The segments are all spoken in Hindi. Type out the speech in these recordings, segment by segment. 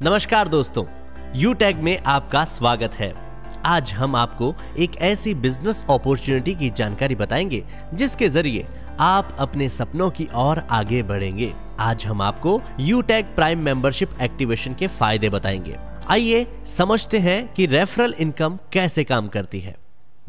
नमस्कार दोस्तों, यूटैग में आपका स्वागत है। आज हम आपको एक ऐसी बिजनेस अपॉर्चुनिटी की जानकारी बताएंगे जिसके जरिए आप अपने सपनों की ओर आगे बढ़ेंगे। आज हम आपको यूटैग प्राइम मेंबरशिप एक्टिवेशन के फायदे बताएंगे। आइए समझते हैं कि रेफरल इनकम कैसे काम करती है।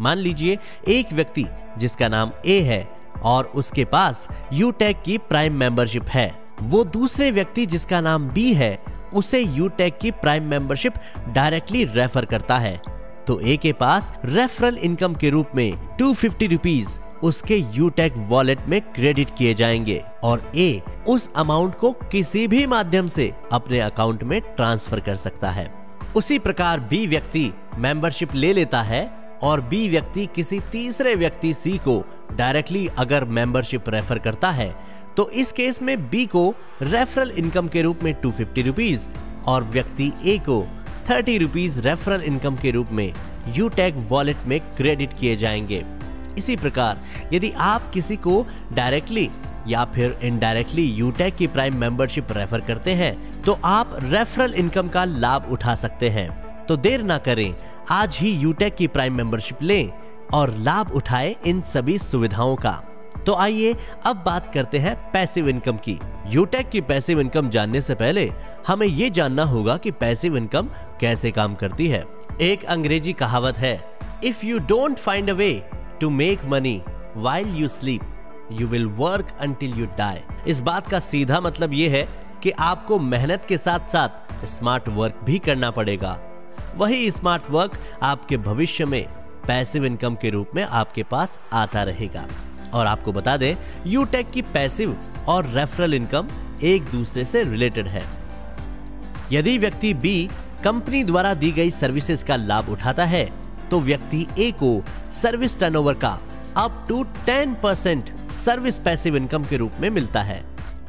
मान लीजिए एक व्यक्ति जिसका नाम ए है और उसके पास यूटैग की प्राइम मेंबरशिप है, वो दूसरे व्यक्ति जिसका नाम बी है उसे यूटैग की प्राइम मेंबरशिप डायरेक्टली रेफर करता है। तो ए के पास रेफरल इनकम के रूप में 250 रुपीज उसके यूटैग वॉलेट में क्रेडिट किए जाएंगे और ए उस अमाउंट को किसी भी माध्यम से अपने अकाउंट में ट्रांसफर कर सकता है। उसी प्रकार बी व्यक्ति मेंबरशिप ले लेता है और बी व्यक्ति किसी तीसरे व्यक्ति सी को डायरेक्टली अगर मेंबरशिप रेफर करता है तो इस केस में बी को रेफरल इनकम के रूप में 250 रुपीज और व्यक्ति ए को 30 रुपीज रेफरल इनकम के रूप में यूटैग वॉलेट में क्रेडिट किए जाएंगे। इसी प्रकार यदि आप किसी को डायरेक्टली या फिर इनडायरेक्टली यूटैग की प्राइम मेंबरशिप रेफर करते हैं तो आप रेफरल इनकम का लाभ उठा सकते हैं। तो देर ना करें, आज ही यूटैग की प्राइम मेंबरशिप लें और लाभ उठाएं इन सभी सुविधाओं का। तो आइए अब बात करते हैं पैसिव इनकम की। यूटैग की पैसिव इनकम जानने से पहले हमें यह जानना होगा कि पैसिव इनकम कैसे काम करती है। एक अंग्रेजी कहावत है, if you don't find a way to make money while you sleep you will work until you die. इस बात का सीधा मतलब यह है कि आपको मेहनत के साथ साथ स्मार्ट वर्क भी करना पड़ेगा। वही स्मार्ट वर्क आपके भविष्य में पैसिव इनकम के रूप में आपके पास आता रहेगा। और आपको बता दें, यूटैग की पैसिव और रेफरल इनकम एक दूसरे से रिलेटेड है। यदि व्यक्ति बी कंपनी द्वारा दी गई सर्विसेज का लाभ उठाता है तो व्यक्ति ए को सर्विस टर्नओवर का up to 10% service passive income के रूप में मिलता है।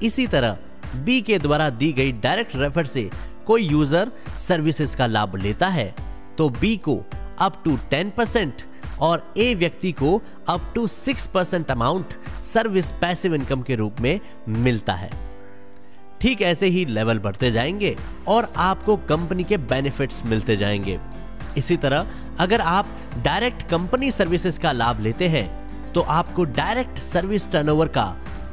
इसी तरह बी के द्वारा दी गई डायरेक्ट रेफर से कोई यूजर सर्विसेज का लाभ लेता है तो बी को अप टू 10% और ए व्यक्ति को up to 6% amount service passive income के रूप में मिलता है। ठीक ऐसे ही लेवल बढ़ते जाएंगे और आपको कंपनी के बेनिफिट्स मिलते जाएंगे। इसी तरह अगर आप डायरेक्ट कंपनी सर्विसेज का लाभ लेते हैं तो आपको डायरेक्ट सर्विस टर्नओवर का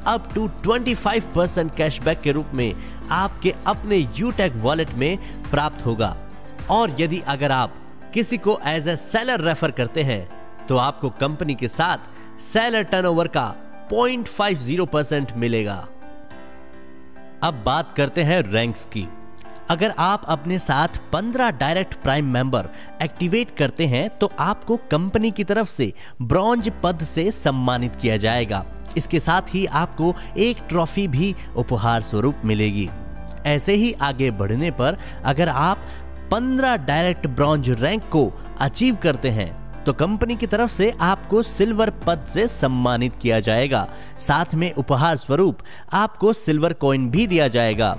अप टू 25% कैशबैक के रूप में आपके अपने यूटैग वॉलेट में प्राप्त होगा। और यदि अगर आप किसी को एज ए सेलर रेफर करते हैं तो आपको कंपनी के साथ सेलर टर्नओवर का 0.50% मिलेगा। अब बात करते हैं रैंक्स की। अगर आप अपने साथ 15 डायरेक्ट प्राइम मेंबर एक्टिवेट करते हैं तो आपको कंपनी की तरफ से ब्रॉन्ज पद से सम्मानित किया जाएगा। इसके साथ ही आपको एक ट्रॉफी भी उपहार स्वरूप मिलेगी। ऐसे ही आगे बढ़ने पर अगर आप 15 डायरेक्ट ब्रॉन्ज रैंक को अचीव करते हैं तो कंपनी की तरफ से आपको सिल्वर पद से सम्मानित किया जाएगा। साथ में उपहार स्वरूप आपको सिल्वर कॉइन भी दिया जाएगा।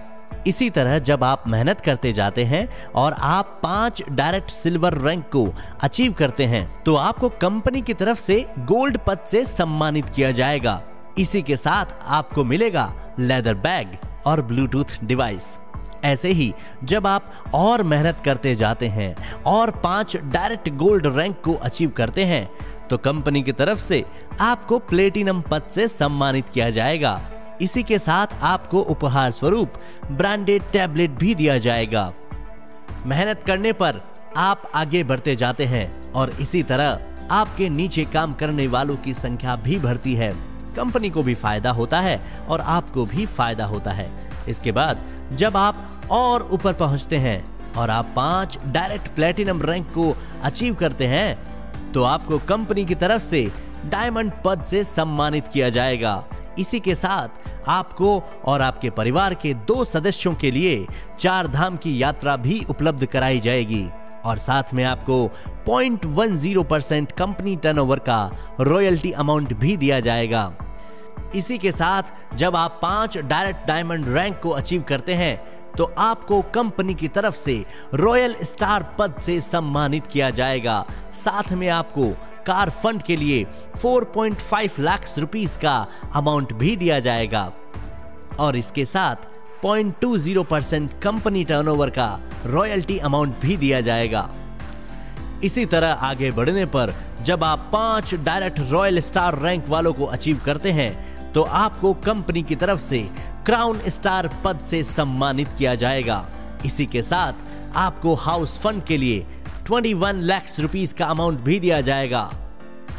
इसी तरह जब आप मेहनत करते जाते हैं और आप 5 डायरेक्ट सिल्वर रैंक को अचीव करते हैं तो आपको कंपनी की तरफ से गोल्ड पद से सम्मानित किया जाएगा। इसी के साथ आपको मिलेगा लेदर बैग और ब्लूटूथ डिवाइस। ऐसे ही जब आप और मेहनत करते जाते हैं और 5 डायरेक्ट गोल्ड रैंक को अचीव करते हैं तो कंपनी की तरफ से आपको प्लेटिनम पद से सम्मानित किया जाएगा। इसी के साथ आपको उपहार स्वरूप ब्रांडेड टैबलेट भी दिया जाएगा। मेहनत करने पर आप आगे बढ़ते जाते हैं और इसी तरह आपके नीचे काम करने वालों की संख्या भी बढ़ती है। कंपनी को भी फायदा होता है और आपको भी फायदा होता है। इसके बाद जब आप और ऊपर पहुंचते हैं और आप 5 डायरेक्ट प्लेटिनम रैंक को अचीव करते हैं तो आपको कंपनी की तरफ से डायमंड पद से सम्मानित किया जाएगा। इसी के साथ आपको और आपके परिवार के 2 सदस्यों के लिए 4 धाम की यात्रा भी उपलब्ध कराई जाएगी और साथ में आपको 0.10% कंपनी टर्नओवर का रॉयल्टी अमाउंट भी दिया जाएगा। इसी के साथ जब आप 5 डायरेक्ट डायमंड रैंक को अचीव करते हैं तो आपको कंपनी की तरफ से रॉयल स्टार पद से सम्मानित किया जाएगा। साथ में आपको कार फंड के लिए 4.5 लाख रुपीस का अमाउंट भी दिया जाएगा। और इसके साथ 0.20% कंपनी टर्नओवर का रॉयल्टी अमाउंट भी दिया जाएगा। इसी तरह आगे बढ़ने पर जब आप 5 डायरेक्ट रॉयल स्टार रैंक वालों को अचीव करते हैं तो आपको कंपनी की तरफ से क्राउन स्टार पद से सम्मानित किया जाएगा। इसी के साथ आपको हाउस फंड के लिए 21 लाख रुपीस का अमाउंट भी दिया जाएगा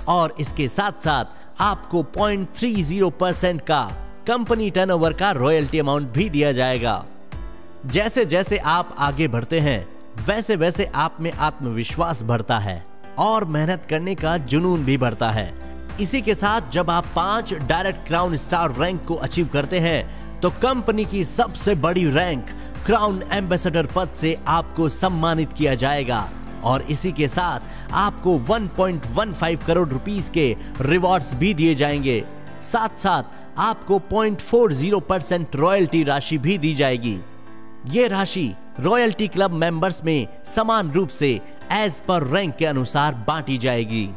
और इसके साथ साथ आपको 0.30% का कंपनी टर्नओवर का रॉयल्टी अमाउंट भी दिया जाएगा। जैसे जैसे आप आगे बढ़ते हैं वैसे वैसे आप में आत्मविश्वास बढ़ता है और मेहनत करने का जुनून भी बढ़ता है। इसी के साथ जब आप 5 डायरेक्ट क्राउन स्टार रैंक को अचीव करते हैं तो कंपनी की सबसे बड़ी रैंक क्राउन एम्बेसडर पद से आपको सम्मानित किया जाएगा और इसी के साथ आपको 1.15 करोड़ रुपीस के रिवॉर्ड्स भी दिए जाएंगे। साथ साथ आपको 0.40% रॉयल्टी राशि भी दी जाएगी। ये राशि रॉयल्टी क्लब मेंबर्स में समान रूप से एज पर रैंक के अनुसार बांटी जाएगी।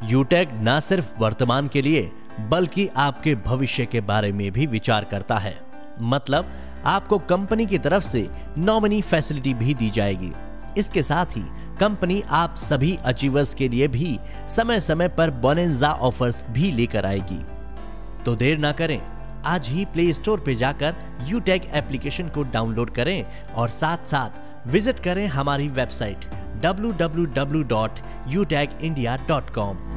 यूटैग न सिर्फ वर्तमान के लिए बल्कि आपके भविष्य के बारे में भी विचार करता है। मतलब आपको कंपनी की तरफ से नॉमिनी फैसिलिटी भी दी जाएगी। इसके साथ ही कंपनी आप सभी अचीवर्स के लिए भी समय समय पर बोनेंजा ऑफर्स भी लेकर आएगी। तो देर ना करें, आज ही प्ले स्टोर पे जाकर यूटैग एप्लीकेशन को डाउनलोड करें और साथ साथ विजिट करें हमारी वेबसाइट www.utagindia.com।